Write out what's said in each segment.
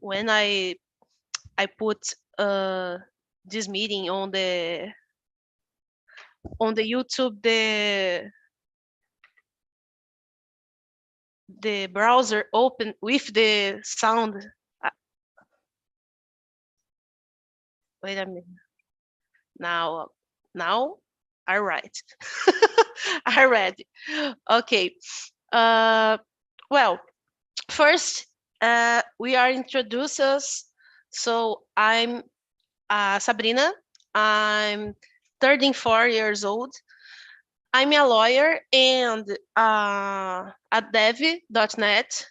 when I put this meeting on the YouTube, the browser open with the sound. Wait a minute. Now, all right. I read. Okay. Well, first, we are introducers. So I'm Sabrina. I'm 34 years old. I'm a lawyer and at dev.net.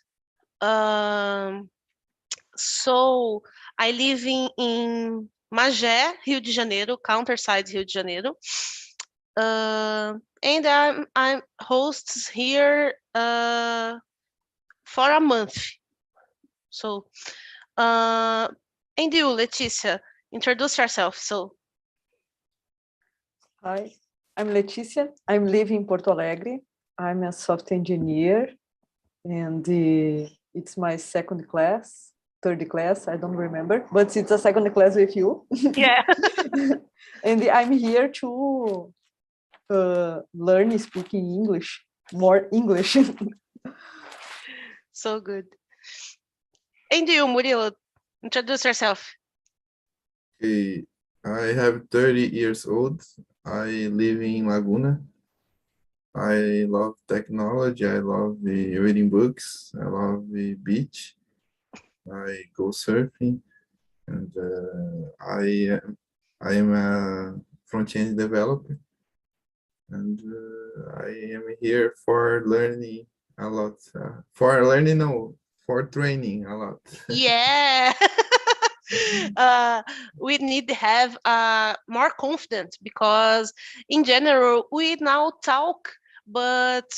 So I live in Magé, Rio de Janeiro, countryside Rio de Janeiro. And I'm hosts here for a month. So, and you, Leticia, introduce yourself. So, hi, I'm Leticia. I'm living in Porto Alegre. I'm a software engineer, and it's my third class, I don't remember, but it's a second class with you. yeah. And I'm here to learn speaking English, more English. So good. And you, Murilo, introduce yourself. Okay, I have 30 years old. I live in Laguna. I love technology. I love reading books. I love the beach. I go surfing, and I am a front-end developer, and I am here for learning a lot. For training a lot. Yeah. We need to have more confidence because in general we now talk, but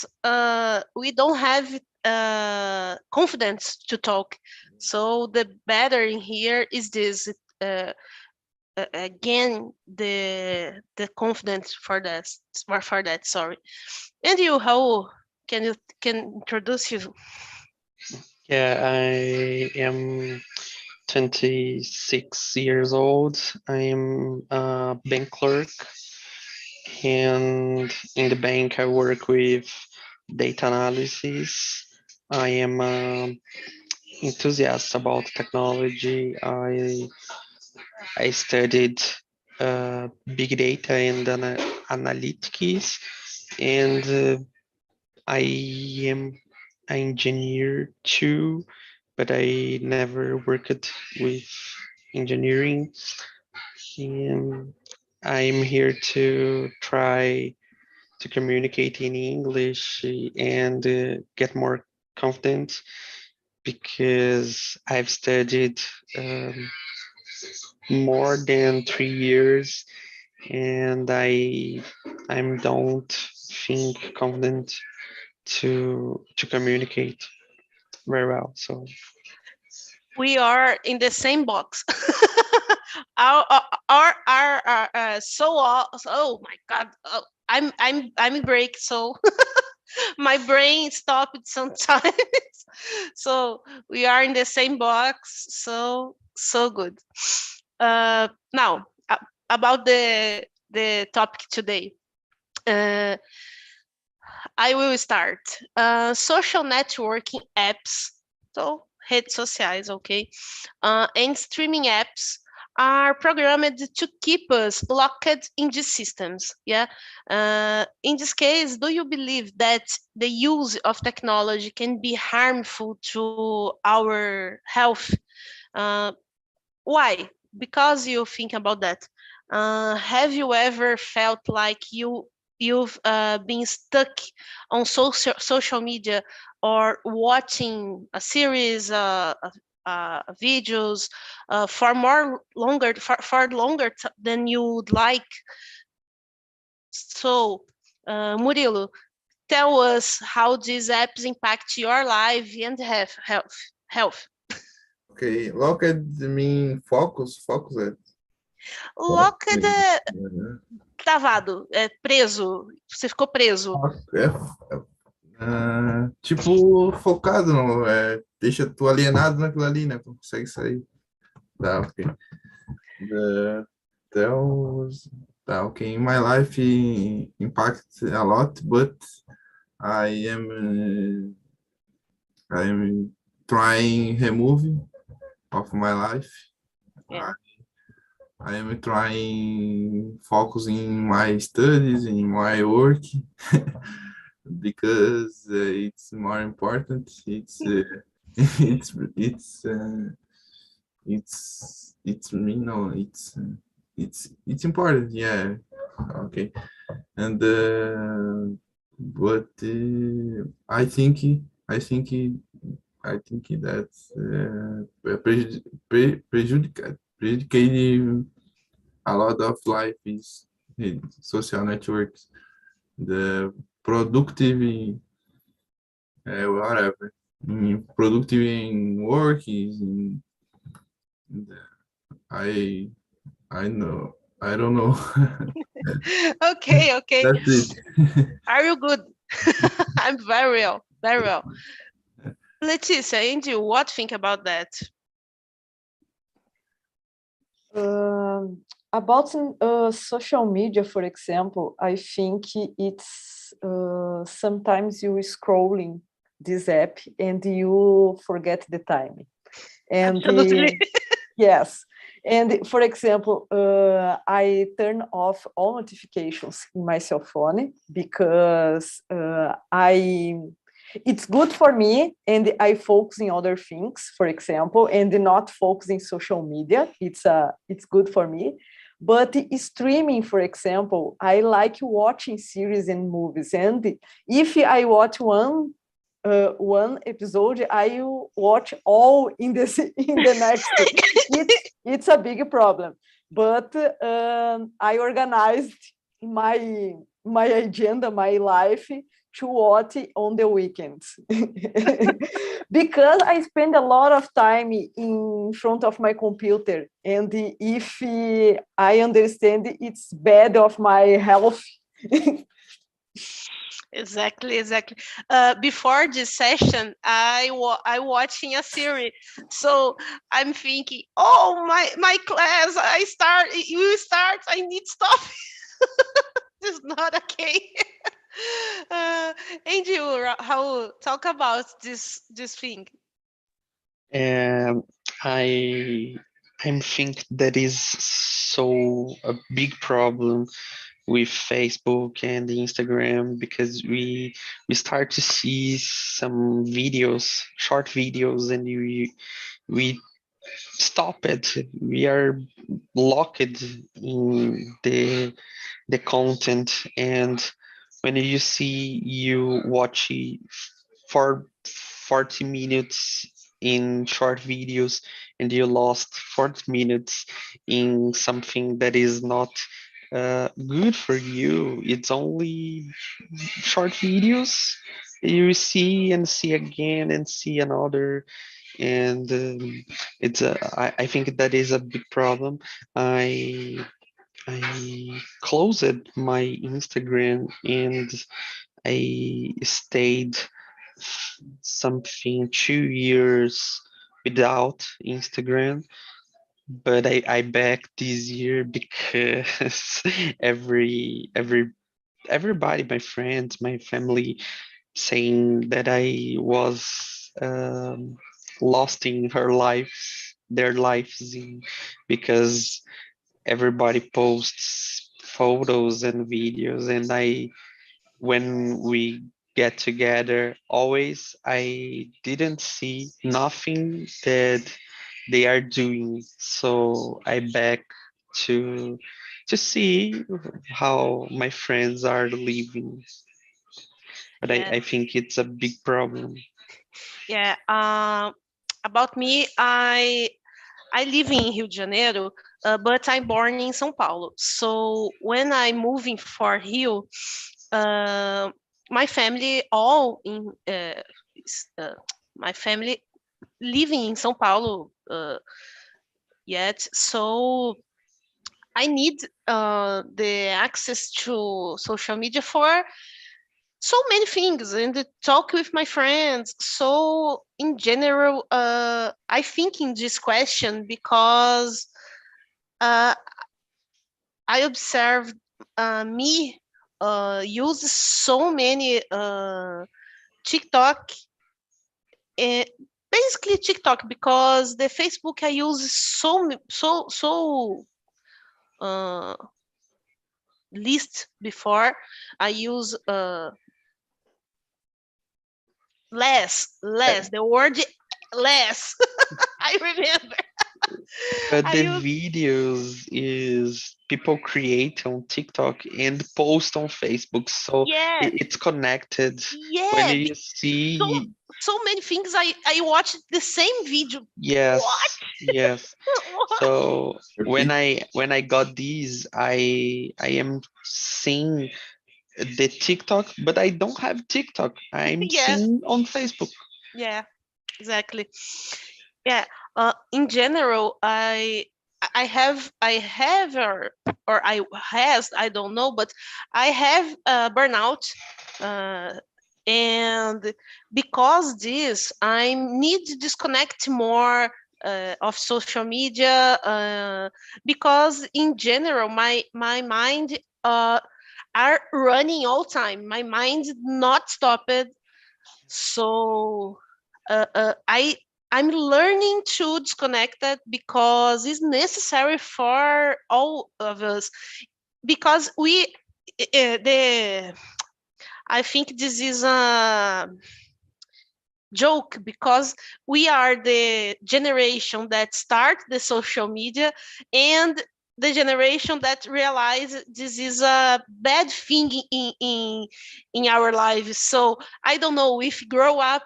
we don't have confidence to talk. So the better in here is this again the confidence for that. Sorry. And you, how can introduce you? Yeah, I am 26 years old. I am a bank clerk, and in the bank I work with data analysis. I am enthusiast about technology. I studied big data and analytics, and I am an engineer too, but I never worked with engineering. And I'm here to try to communicate in English and get more confident because I've studied more than 3 years and I don't think confident to communicate very well. So we are in the same box. Oh my god, I'm in break, so my brain stopped sometimes. So we are in the same box, so good. Now about the topic today. I will start. Social networking apps, so redes sociais, okay, and streaming apps are programmed to keep us locked in these systems. Yeah. In this case, do you believe that the use of technology can be harmful to our health? Why? Because you think about that. Have you ever felt like you've been stuck on social media or watching a series, videos for longer than you'd like? So, Murilo, tell us how these apps impact your life and health. Okay, locked mean focused. Locked travado, preso. Você ficou preso. Tipo, focado, no, deixa tu alienado naquilo ali, né? Tu não consegue sair. Tá, ok. The, okay. My life impacts a lot, but I am trying removing of my life. Yeah. I am trying focus in my studies, in my work, because it's more important. It's you know it's important. Yeah, okay. And but I think that prejudicating a lot of life is social networks. The productive, whatever, productive in work is. I I know. I don't know. Okay, okay. That's it. Are you good? I'm very well, very well. Leticia, Andy, what think about that? About social media, for example, I think it's sometimes you scrolling this app and you forget the time. And Absolutely. yes. And for example, I turn off all notifications in my cell phone because it's good for me and I focus in other things, for example, and not focus in social media. It's good for me. But streaming, for example, I like watching series and movies. And if I watch one episode, I will watch all in this in the next. It's a big problem, but I organized my agenda, my life to watch on the weekends because I spend a lot of time in front of my computer, and if I understand it's bad of my health. Exactly. Before this session, I watching a series, so I'm thinking, oh my class, you start, I need stop. It's not okay. Andy, how talk about this thing? Um, I I think that is so a big problem with Facebook and Instagram because we start to see some videos, short videos, and we stop it. We are locked in the content, and when you see you watch for 40 minutes in short videos and you lost 40 minutes in something that is not good for you. It's only short videos you see and see again and see another, and I think that is a big problem. I closed my Instagram and I stayed something 2 years without Instagram, but I back this year because everybody, my friends, my family, saying that I was lost in their lives, because everybody posts photos and videos, and when we get together, always I didn't see nothing that they are doing, so I back to to see how my friends are living, but Yeah, I think it's a big problem. yeah. About me, I live in Rio de Janeiro, but I'm born in São Paulo. So when I'm moving for Rio, uh, my family all in my family living in São Paulo yet. So I need the access to social media for so many things and talk with my friends. So in general, I think in this question because I observed me use so many TikTok, uh, basically TikTok, because the Facebook I use so uh, least before. I use less. The word less. I remember. But I the use videos is people create on TikTok and post on Facebook, so yeah it's connected. When yeah. you So see, so many things. I watched the same video. What? yes, yes. What? So when Repeat. I got these, I am seeing the TikTok, but I don't have TikTok. I'm Yeah, seeing on Facebook. yeah, exactly. Yeah. In general, I have or I has, I don't know, but I have burnout, uh, and because this, I need to disconnect more of social media, because in general, my mind are running all time. My mind not stopped, so I'm learning to disconnect that because it's necessary for all of us, because we the I think this is a joke, because we are the generation that start the social media and the generation that realize this is a bad thing in our lives. So I don't know if grow up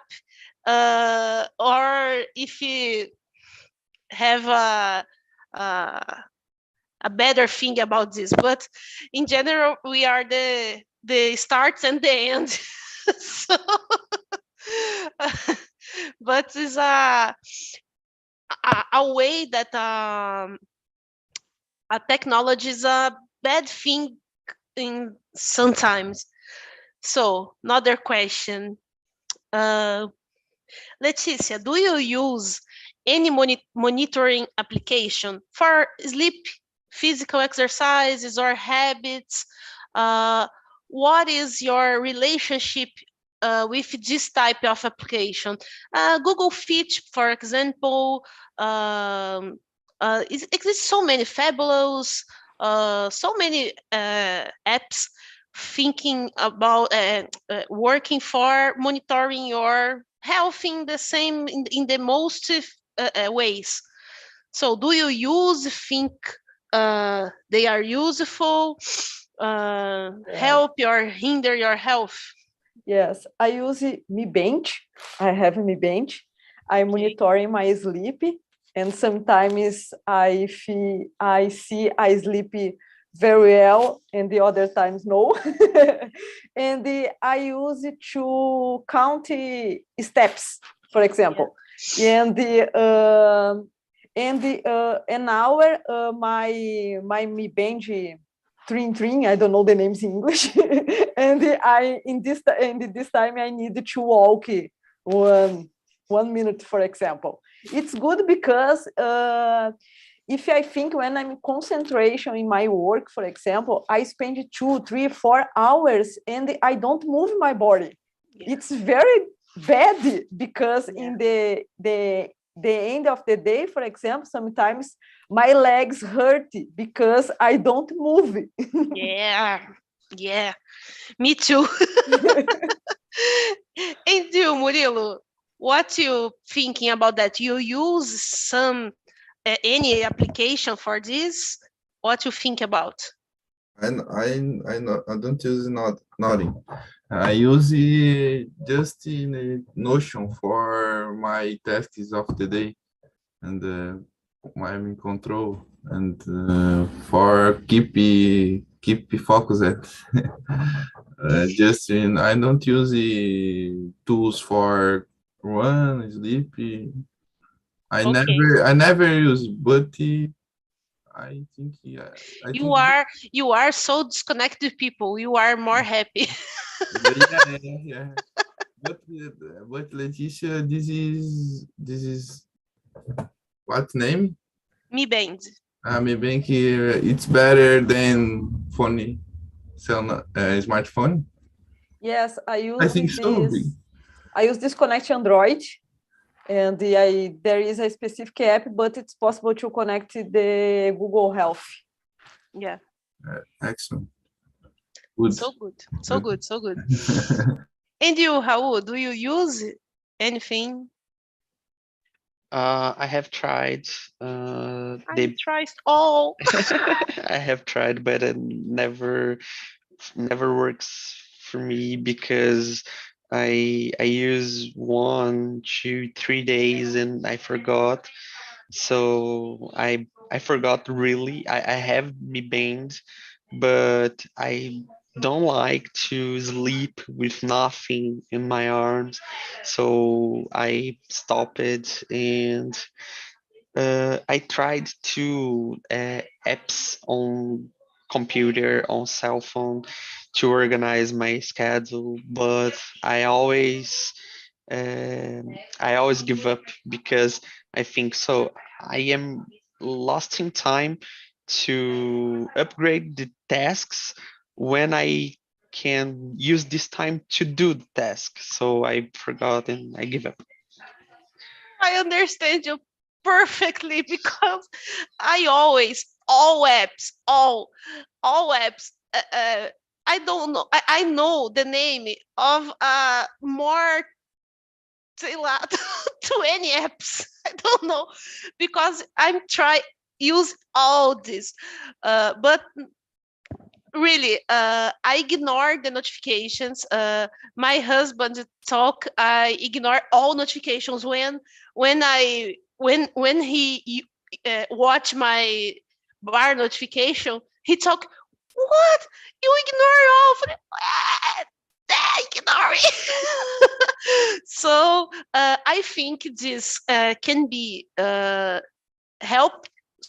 or if you have a better thing about this, but in general we are the starts and the end. So but it's a way that a technology is a bad thing in sometimes. So another question, uh, Leticia, do you use any monitoring application for sleep, physical exercises, or habits? Uh, what is your relationship with this type of application? Google Fit, for example, it exists so many fabulous, so many apps thinking about working for monitoring your health in the same in the most ways. So do you use think they are useful, Yeah. help or hinder your health? Yes, I use Mi Bench. I have Mi Bench. I'm Okay. monitoring my sleep, and sometimes I see I sleep very well, and the other times no. And I use it to count steps, for example. And an hour, my Mi Bench Trin Trin, I don't know the names in English. And this time I need to walk one minute, for example. It's good because if I think when I'm in concentration in my work, for example, I spend 2, 3, 4 hours and I don't move my body. Yeah. It's very bad because Yeah. in the end of the day, for example, sometimes my legs hurt because I don't move. Yeah, yeah, me too. And you, Murilo, what you thinking about that? You use some any application for this? What you think about? I don't use nothing. I use it just in a Notion for my tasks of the day and I'm in control and for keep focused. Just in I don't use the tools for run, sleep. Okay, I never use, but I think yeah, I you think are you are so disconnected people. You are more happy. Yeah. But Leticia, this is what name? Mi Band. Me bem que it's better than phone, smartphone. Yes, I think so. I use this Connect Android, and there is a specific app, but it's possible to connect the Google Health. Yeah. Excellent. Good. So good. And you, Raul, do you use anything? I have tried. I tried all. I have tried, but it never works for me because I use 1, 2, 3 days and I forgot. So I forgot really. I have me banned, but I don't like to sleep with nothing in my arms. So I stopped it, and I tried two apps on computer, on cell phone, to organize my schedule, but I always give up because I think so. I am lost in time to upgrade the tasks when I can use this time to do the task. So I forgot and I give up. I understand you perfectly because I always all apps, all apps. I don't know. I know the name of more sei lá, 20 apps. I don't know because I'm try use all this, but really, I ignore the notifications. My husband talk. I ignore all notifications when he watch my bar notification. He talk. What you ignore all? Ignore it. So I think this can be help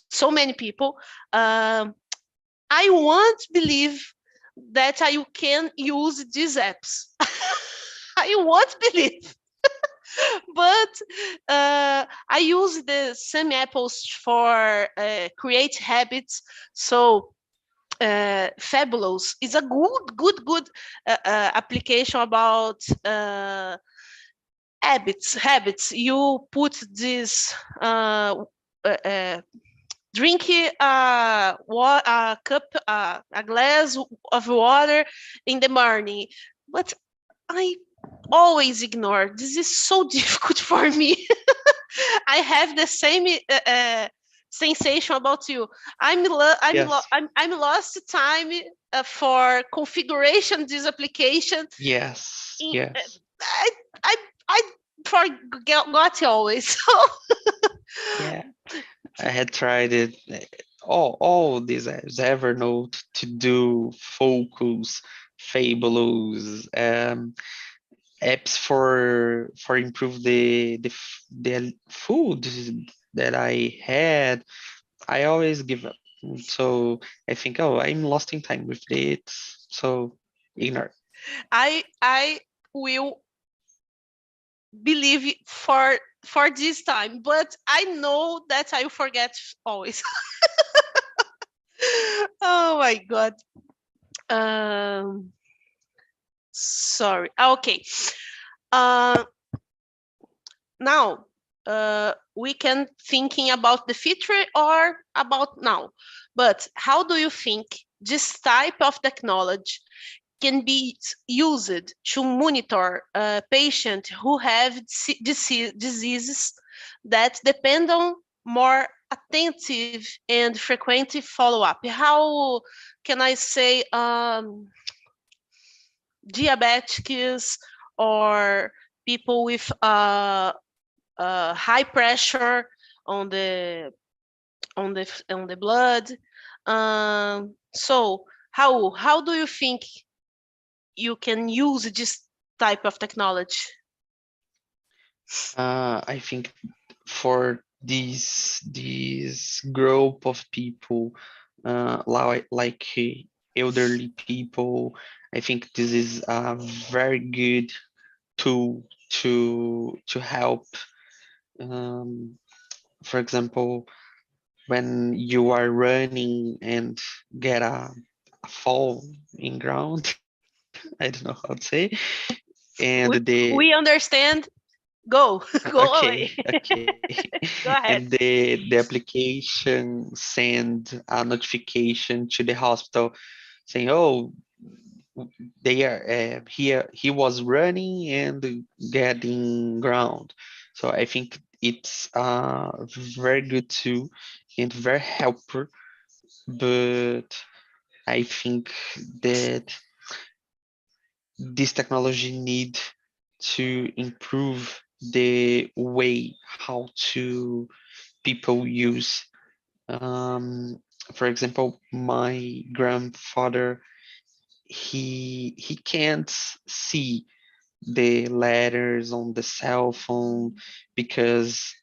so many people. I won't believe that I can use these apps. I won't believe. But I use the same apples for create habits. So Fabulous is a good application about habits. You put this drink a cup, a glass of water in the morning, but I always ignore. This is so difficult for me. I have the same sensation about you. Yes. I'm lost time for configuration this application. Yes. In, Yes. I I I forgot always. Yeah. I had tried it. All these apps, Evernote, To Do, Focus, Fabulous, apps for improve the food that I had. I always give up. So I think, oh, I'm lost in time with it. So ignore. I will believe for this time, but I know that I forget always. Oh my god. Sorry. Okay. Uh, Now we can thinking about the future or about now. But how do you think this type of technology can be used to monitor a patient who have diseases that depend on more attentive and frequent follow-up? How can I say diabetics or people with high pressure on the blood. So how do you think you can use this type of technology? I think for these group of people, like elderly people. I think this is a very good tool to help. For example, when you are running and get a fall in ground, I don't know how to say, and we, the we understand. Go, go away. okay, Go and ahead. the application send a notification to the hospital saying, "Oh, they are here. He was running and getting ground." So I think it's very good too and very helpful. But I think that this technology need to improve the way how to people use. For example, my grandfather, he can't see the letters on the cell phone because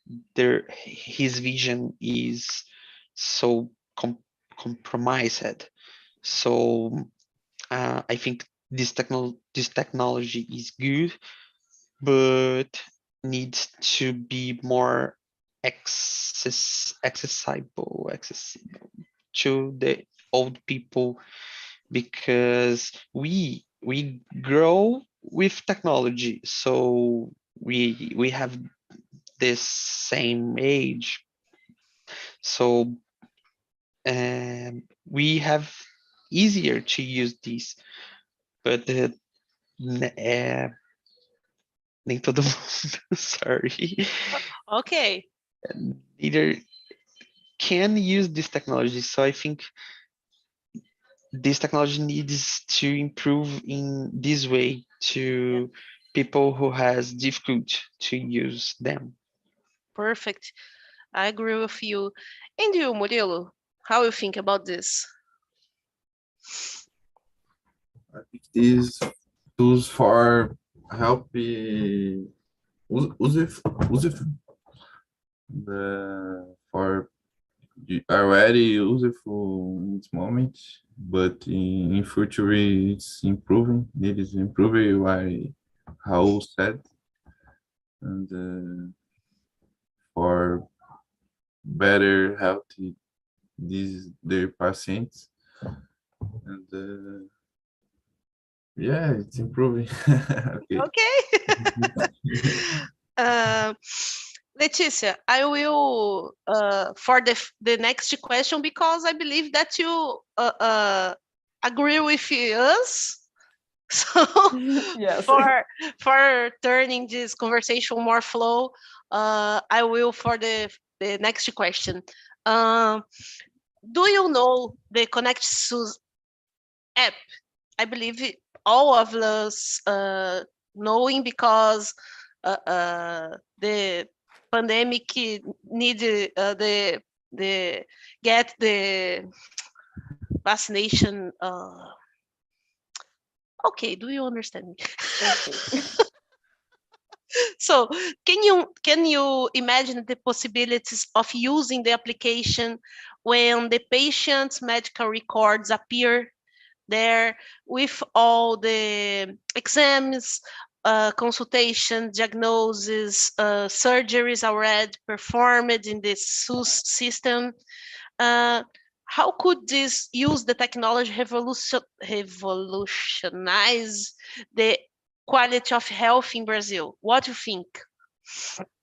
his vision is so compromised. So I think this technology is good, but needs to be more accessible to the old people, because we grow with technology, so we have this same age, so we have easier to use this, but nem todo mundo, sorry, Okay. either can use this technology. So I think this technology needs to improve in this way to people who has difficult to use them. Perfect. I agree with you. And you, Murilo, how you think about this? I think these tools for help useful for already useful in this moment, but in future it's improving. It is improving, like Raul said, and for better health these their patients, and yeah, it's improving. Okay. Okay. uh, Leticia, I will for the next question, because I believe that you agree with us. So Yes. for turning this conversation more flow, I will for the next question. Do you know the Connect SUS app? I believe all of us knowing, because the pandemic need the get the vaccination. Okay, do you understand me? Okay. So can you imagine the possibilities of using the application when the patient's medical records appear there with all the exams, consultation, diagnosis, surgeries already performed in the SUS system? Uh, how could this use the technology revolutionize the quality of health in Brazil? What do you think?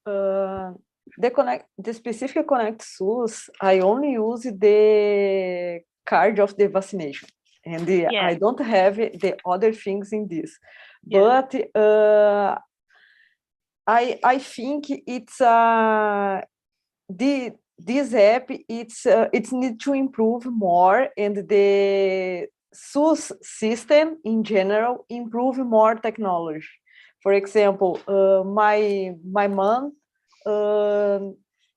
The specific Connect SUS, I only use the card of the vaccination, and I don't have the other things in this. But I think it's this app, it's need to improve more, and the SUS system in general improve more technology. For example, my mom,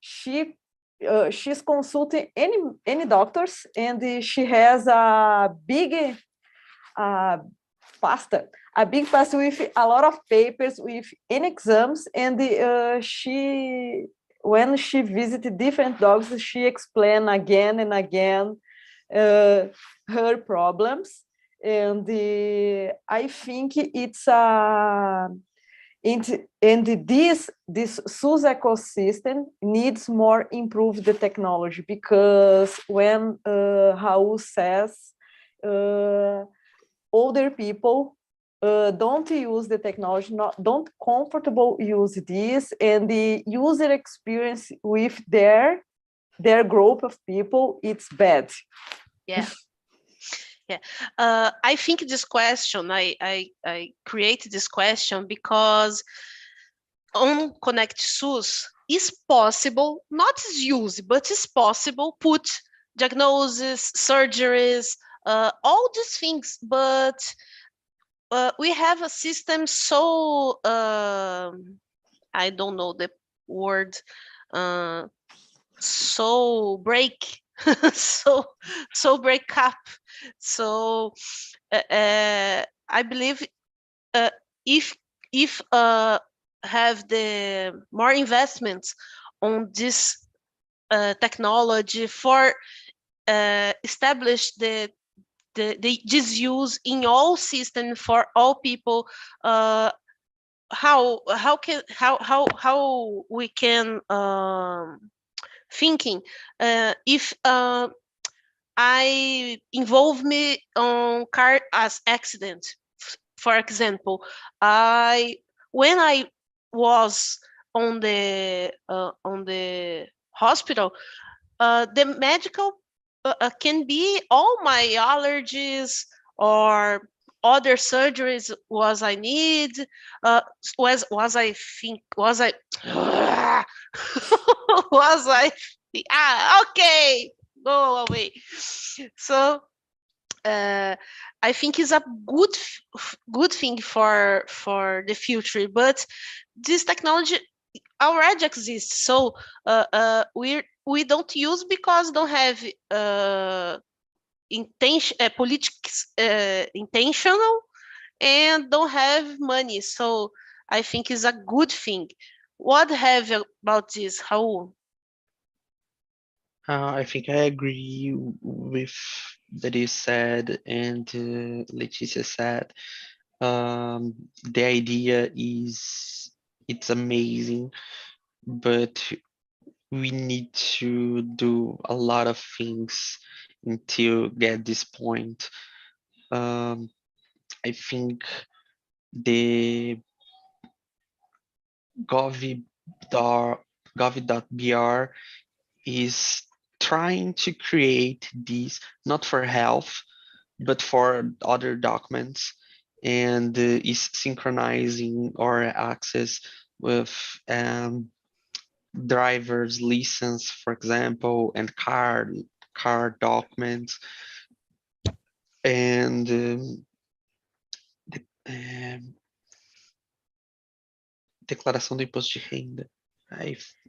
she's consulting any doctors, and she has a big pasta with a lot of papers with any exams, and when she visited different dogs, she explained again and again her problems. And I think it's a and this SUS ecosystem needs more improve the technology, because when Raul says older people don't use the technology, don't comfortable use this, and the user experience with their group of people, it's bad. Yeah. Yeah, I think this question, I created this question because on Connect SUS is possible, not is used, but is possible, put diagnosis, surgeries, all these things, but we have a system so, I don't know the word, so break, so break up. So I believe if have the more investments on this technology for establish the this use in all systems for all people, how we can thinking if I involve me on car as accident. For example, when I was on the hospital, the medical can be all my allergies or other surgeries was I need, was I think was I was I okay, go away. So I think it's a good thing for the future, but this technology already exists. So we don't use because don't have politics intentional, and don't have money. So I think it's a good thing. What have you about this, Raul? I think I agree with that you said and Leticia said. The idea is it's amazing, but we need to do a lot of things until get this point. I think the gov.br is trying to create these not for health but for other documents, and is synchronizing our access with driver's license, for example, and car documents, and um, declaração do imposto de renda.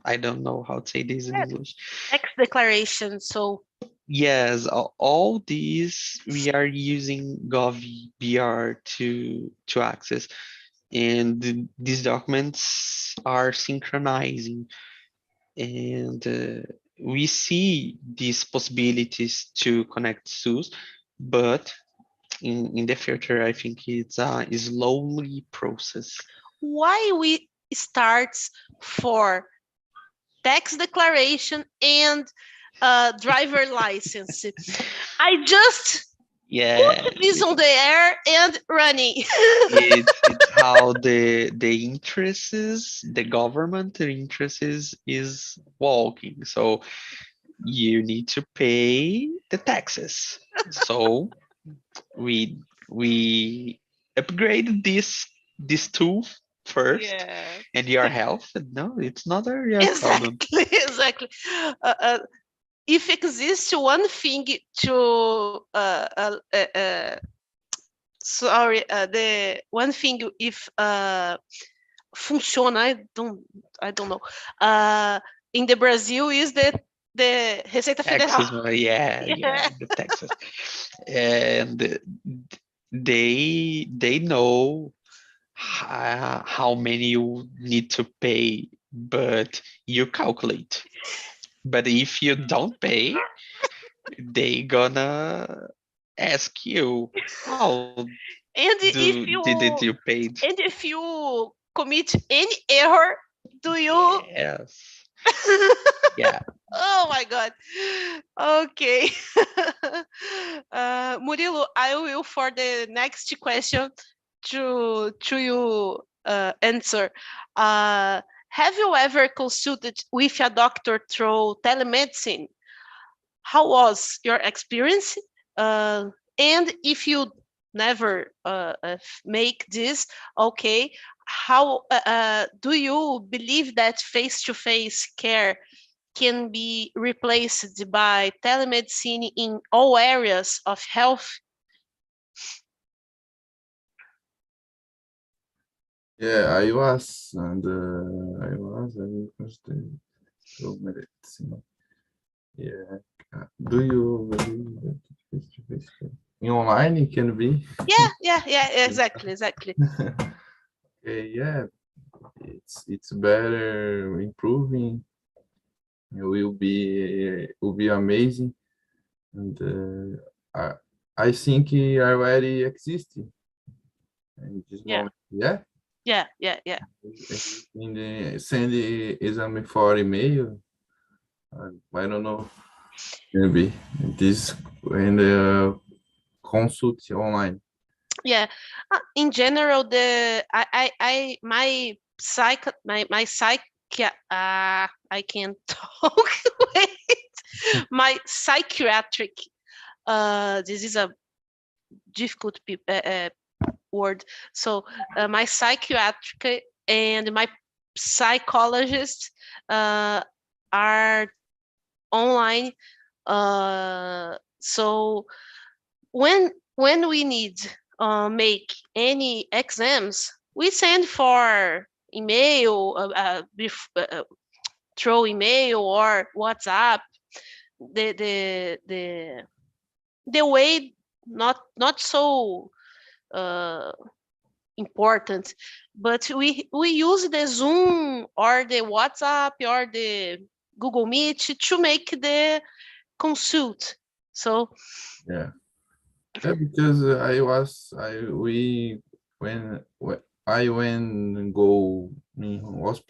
I don't know how to say this in English. Tax declaration. So Yes, all these we are using gov.br to access, and these documents are synchronizing, and we see these possibilities to connect SUS, but in the future, I think it's a slowly process. why we starts for tax declaration and driver license? I just Yeah, put this on the air and running. it's how the interest is, the government interest is walking. So you need to pay the taxes. So we upgrade this tool first, Yeah, and your health. No, it's not your problem. exactly, exactly. If exists one thing to sorry, the one thing if funciona, I don't know. In the Brazil is the Receita Federal. Taxes, yeah, Yeah. the taxes, and they know how many you need to pay, but you calculate. But if you don't pay, they gonna ask you, how And did you paid? if you commit any error, do you? Yes. Yeah. Oh my God. Okay. Murilo, I will for the next question to you answer. Have you ever consulted with a doctor through telemedicine? How was your experience? And if you never make this, okay, how do you believe that face-to-face care can be replaced by telemedicine in all areas of health? Yeah, I was, and I was through medicine. Yeah. Do you believe that face-to-face in online it can be? Yeah, exactly. Okay, yeah, it's better improving. It will be amazing, and I think it already exists in this Yeah. moment. Yeah. Yeah. In the send the exam for email. I don't know. Maybe this in the consult online. Yeah. In general, the I my psych I can't talk. Wait. My psychiatric this is a difficult word. So my psychiatric and my psychologist are online. So when we need make any exams, we send for email through email or WhatsApp. The way not so uh, important, but we use the Zoom or the WhatsApp or the Google Meet to make the consult. So Yeah. Yeah, because when I went and go in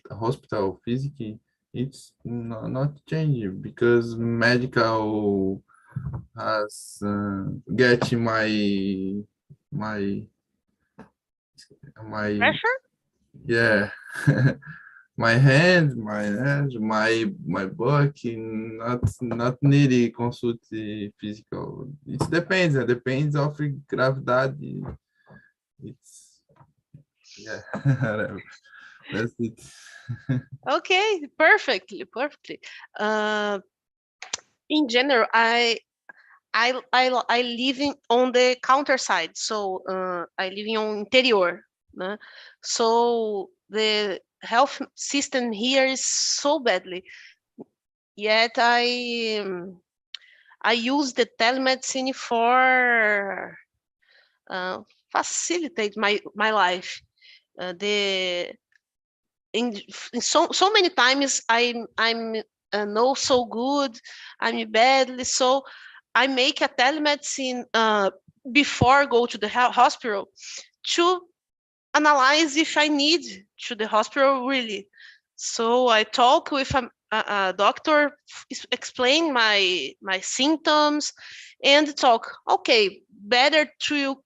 hospital physically, it's not changing because medical has get my my pressure. yeah my hand, my book, not needing consult physical. It depends of gravidade. It's yeah, that's it. Okay, perfectly. Uh, in general, I live on the countryside, so I live in on interior, né? So the health system here is so badly. Yet I use the telemedicine for uh, facilitate my life. The in so many times I'm not so good, I'm badly, so I make a telemedicine before go to the hospital to analyze if I need to the hospital really. So I talk with a doctor, explain my symptoms, and talk. Okay, better to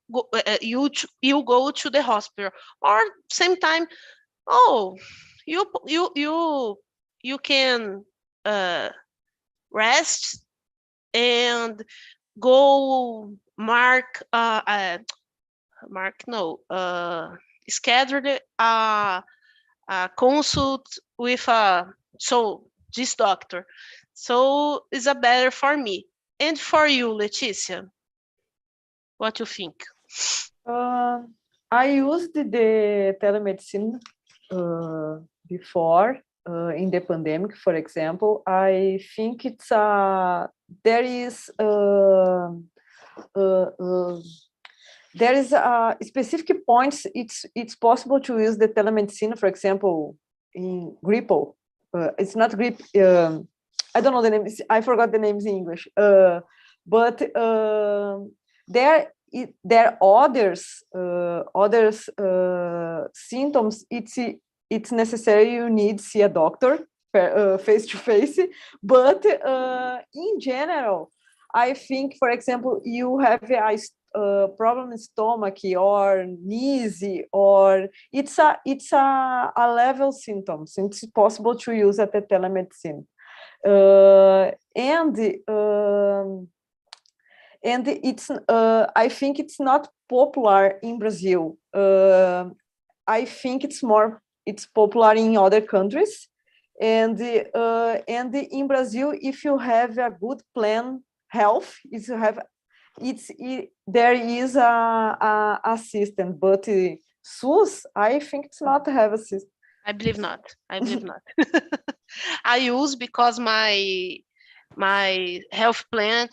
you go to the hospital, or same time. Oh, you can uh, rest and go mark no schedule a consult with this doctor. So it's a better for me and for you, Leticia. What you think? I used the telemedicine before in the pandemic, for example. I think there is specific points. It's possible to use the telemedicine, for example, in gripo. It's not grip. I don't know the names. I forgot the names in English. but there are others symptoms. It's necessary you need to see a doctor face to face, but in general, I think, for example, you have a problem in stomach or knees, or it's a level symptoms. It's possible to use at the telemedicine, and it's I think it's not popular in Brazil. I think it's popular in other countries, and in Brazil, if you have a good plan health, if you have there is a system, but SUS, I think it's not have a system. I believe not. I believe not. I use because my health plan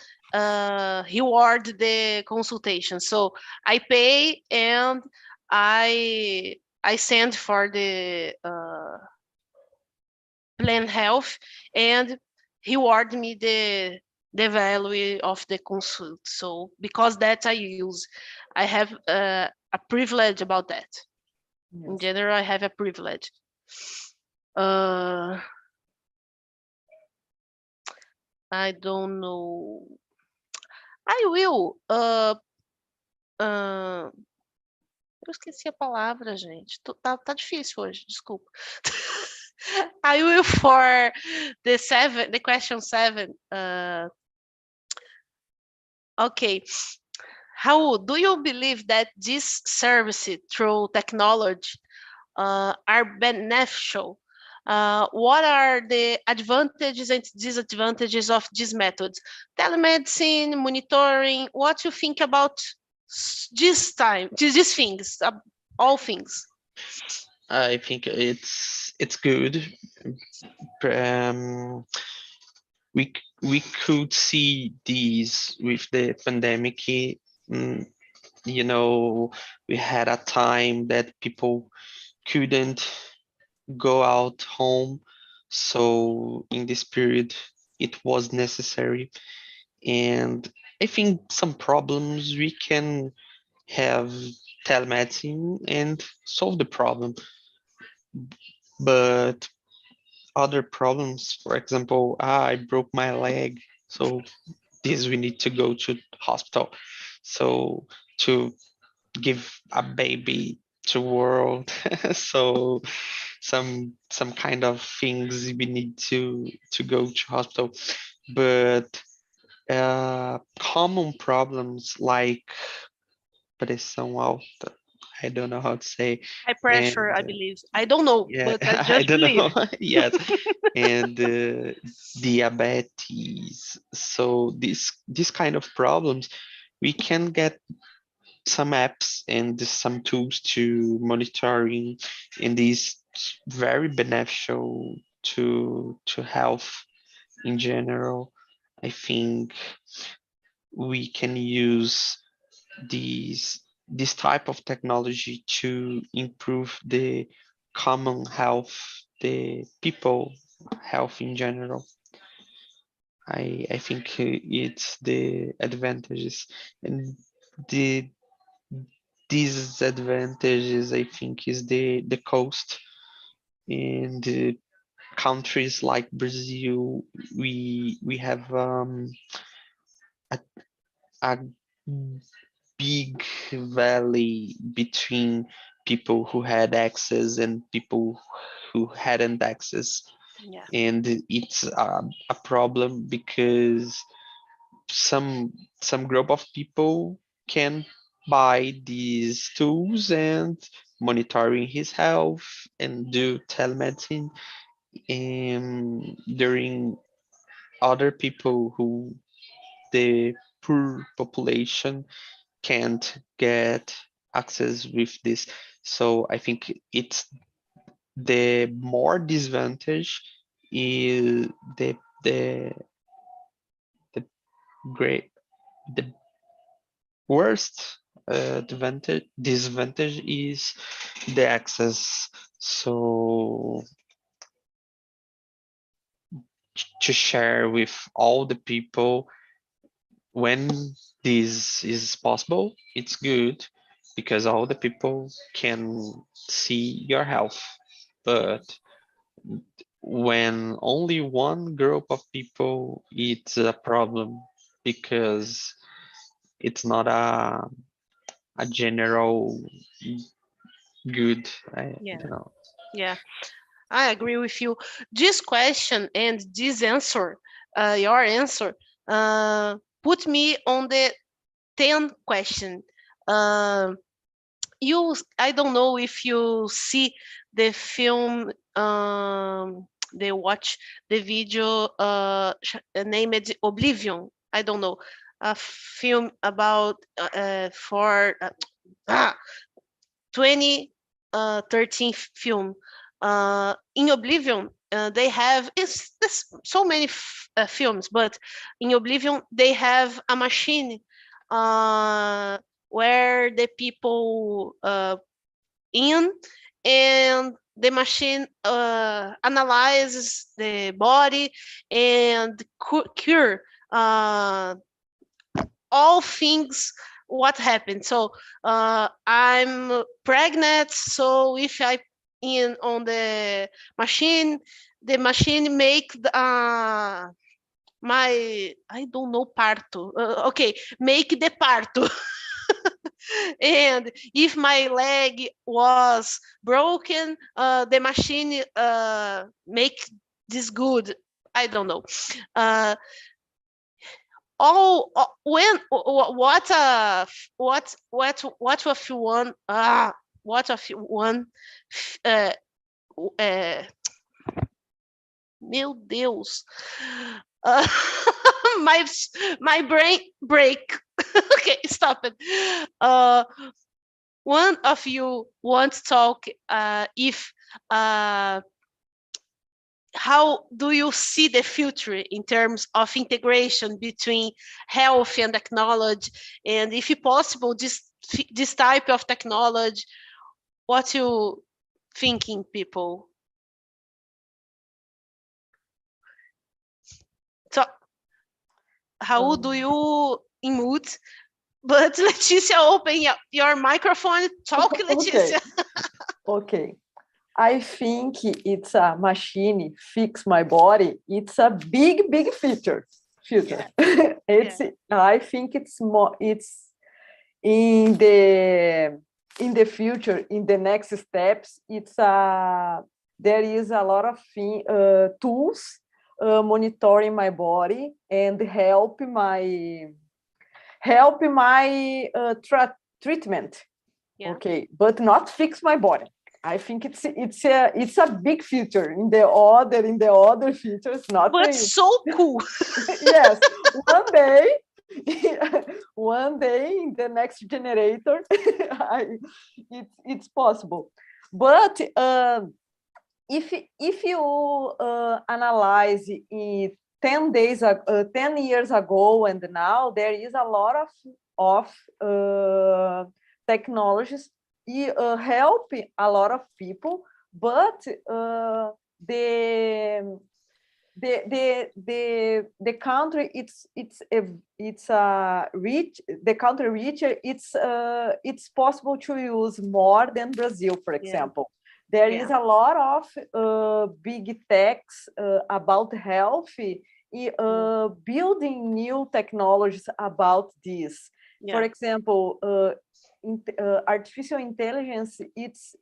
reward the consultation. So I pay and I send for the plan health and reward me the value of the consult. So because that I use, I have a privilege about that. Yes. In general, I have a privilege. I don't know. I will. Eu esqueci a palavra, gente. Tá difícil hoje, desculpa. I will for the question 7. Okay. How do you believe that this service through technology are beneficial? What are the advantages and disadvantages of these methods? Telemedicine, monitoring, what you think about these things, all things? I think it's good. We could see these with the pandemic. You know, we had a time that people couldn't go out home, so in this period it was necessary, and I think some problems we can have telemedicine and solve the problem, but other problems, for example, I broke my leg, so this we need to go to hospital, so to give a baby to world so some kind of things we need to go to hospital, but common problems like pressão alta, I don't know how to say, High pressure, and I believe. I don't know, yeah, but I I just don't believe. know. Yes, and diabetes. So this kind of problems, we can get some apps and some tools to monitoring, and these very beneficial to health in general. I think we can use this type of technology to improve the common health, the people health in general. I think it's the advantages, and the disadvantages I think is the cost. In the countries like Brazil, we have a, a big valley between people who had access and people who hadn't access, Yeah. and it's a problem because some group of people can buy these tools and monitoring his health and do telemedicine, and during other people who the poor population can't get access with this. So I think it's the more disadvantage is the the great the worst disadvantage is the access. So to share with all the people when this is possible, it's good because all the people can see your health. But when only one group of people, it's a problem because it's not a general good. I Yeah, don't know. yeah, I agree with you. This question and this answer, your answer, put me on the 10 question. Uh, I don't know if you see the film, they watch the video named Oblivion. I don't know, a film about for ah, 2013 film. In Oblivion, they have it's so many films, but in Oblivion they have a machine uh, where the people in, and the machine analyzes the body and cure uh, all things what happened. So I'm pregnant, so if I in on the machine make my, I don't know, parto, okay, make the parto. And if my leg was broken, the machine make this good. I don't know. Uh, when what if you want what if you want uh, uh, meu Deus, uh, my my brain break. Okay, stop it. One of you want to talk if how do you see the future in terms of integration between health and technology, and if possible this type of technology, what you thinking, people? So how do you mute? But Leticia, open your microphone. Talk, Okay, Leticia. okay. I think it's a machine fix my body. It's a big feature. It's Yeah. I think it's more it's in the future, in the next steps, it's there is a lot of tools monitoring my body and help my treatment. Yeah. Okay, but not fix my body. I think it's a big feature in the other features, not But really. so cool. Yes, one day, one day in the next generator, it's possible. But if you analyze it 10 years ago and now, there is a lot of technologies help a lot of people, but the the country it's rich, the country richer, it's possible to use more than Brazil, for Yeah. example. There is Yeah. a lot of big techs about health, building new technologies about this. For Yeah. example, artificial intelligence, it's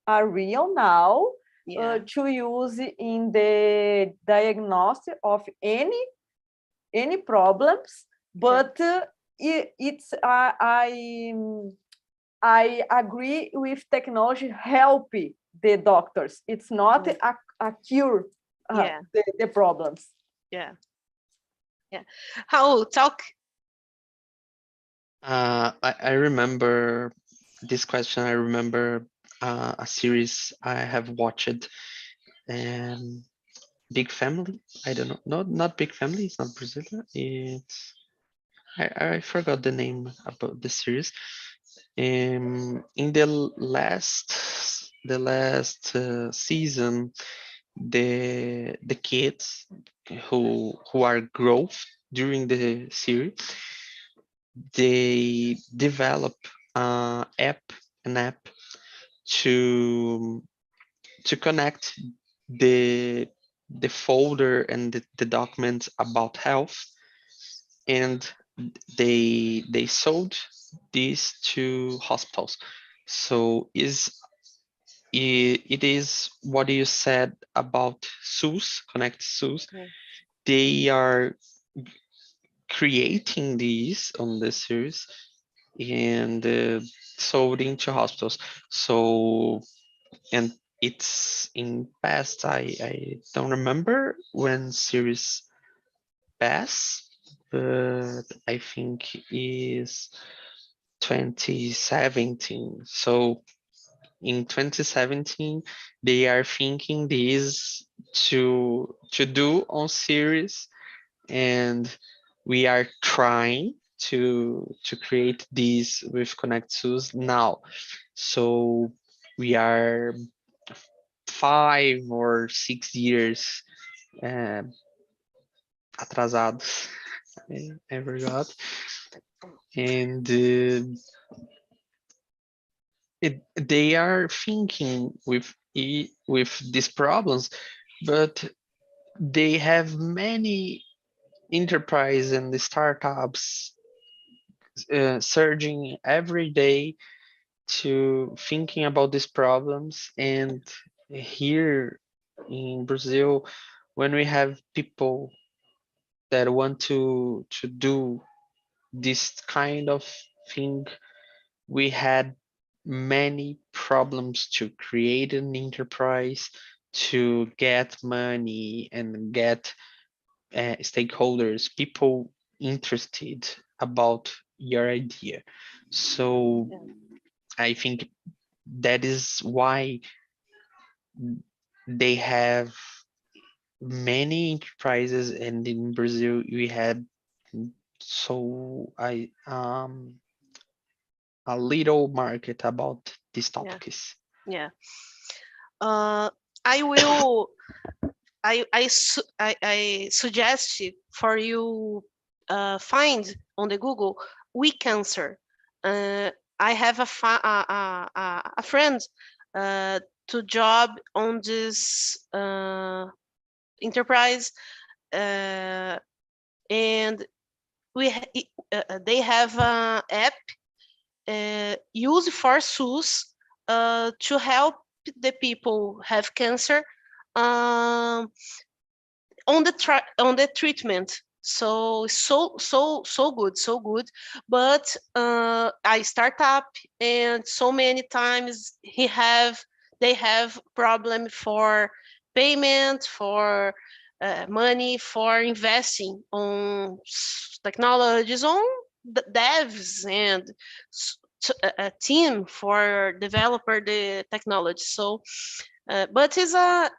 a real now Yeah. to use in the diagnosis of any problems, but it's I agree with technology help the doctors. It's not a cure Yeah. the problems. Yeah. Yeah. How talk? I remember this question. I remember a series I have watched, and Big Family. I don't know. No, not Big Family. It's not Brazilian. It's I forgot the name about the series. In the last season, the kids who are growth during the series, they develop an app to connect the folder and the documents about health, and they sold this to hospitals. So it is what you said about SUS, Connect SUS. Yeah. They are creating these on the series and sold into hospitals. So, and it's in past, I don't remember when series passed, but I think is 2017. So in 2017, they are thinking this to do on series, and we are trying to create this with ConnectSUS now. So we are 5 or 6 years uh, atrasados. I forgot. And they are thinking with these problems, but they have many enterprise and startups surging every day to thinking about these problems. And here in Brazil, when we have people that want to do this kind of thing, we had many problems to create an enterprise, to get money and get stakeholders, people interested about your idea. So Yeah. I think that is why they have many enterprises, and in Brazil we had so I a little market about these Yeah. topics. Yeah. I will. I suggest for you find on the Google weak answer. I have a friend to job on this enterprise, and they have an app used for SUS to help the people have cancer um, on the treatment. So good, so good. But I start up, and so many times they have problem for payment, for money, for investing on technologies, on the devs and a team for developer the technology. So but it's a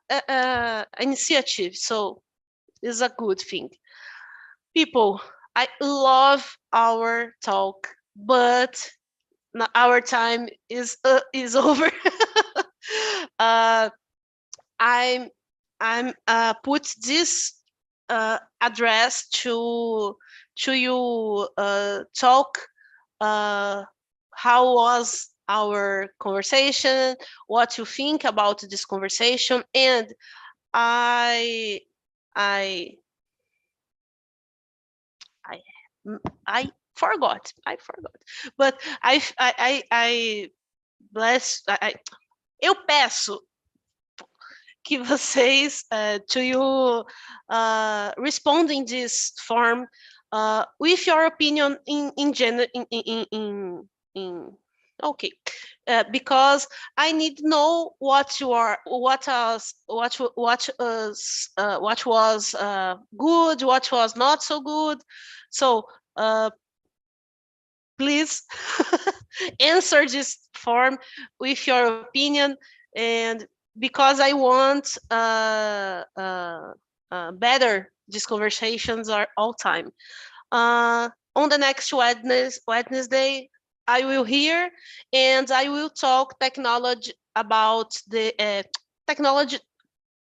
initiative, so it's a good thing. People, I love our talk, but our time is over. uh, I'm I'm put this address to you talk uh, how was our conversation, what you think about this conversation, and I I I I forgot. I forgot. But I bless. Eu peço que vocês to you responding this form with your opinion in general in okay because I need to know what you are what was good, what was not so good. So please answer this form with your opinion, and because I want better these conversations are all time. On the next Wednesday, I will hear and I will talk technology about the technology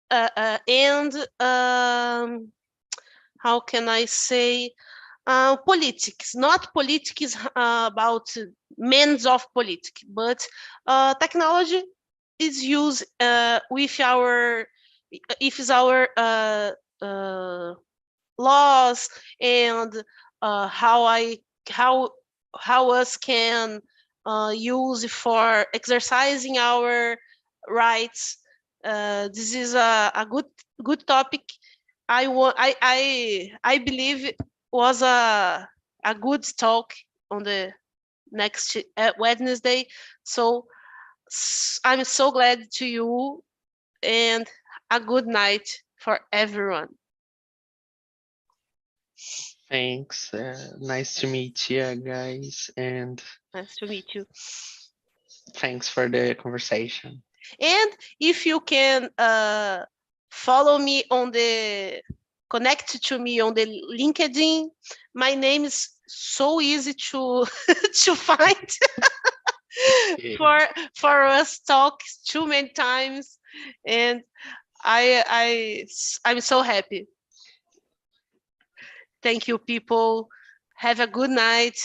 and how can I say, politics, not politics about means of politics, but technology is used with our, if is our laws, and how how us can use for exercising our rights. This is a good topic. I believe it was a good talk on the next Wednesday. So I'm so glad to you, and a good night for everyone. Thanks. Nice to meet you guys, and Nice to meet you. thanks for the conversation. And if you can follow me on the, connect to me on the LinkedIn, my name is so easy to to find. Okay. For us talk too many times, and I'm so happy. Thank you, people. Have a good night.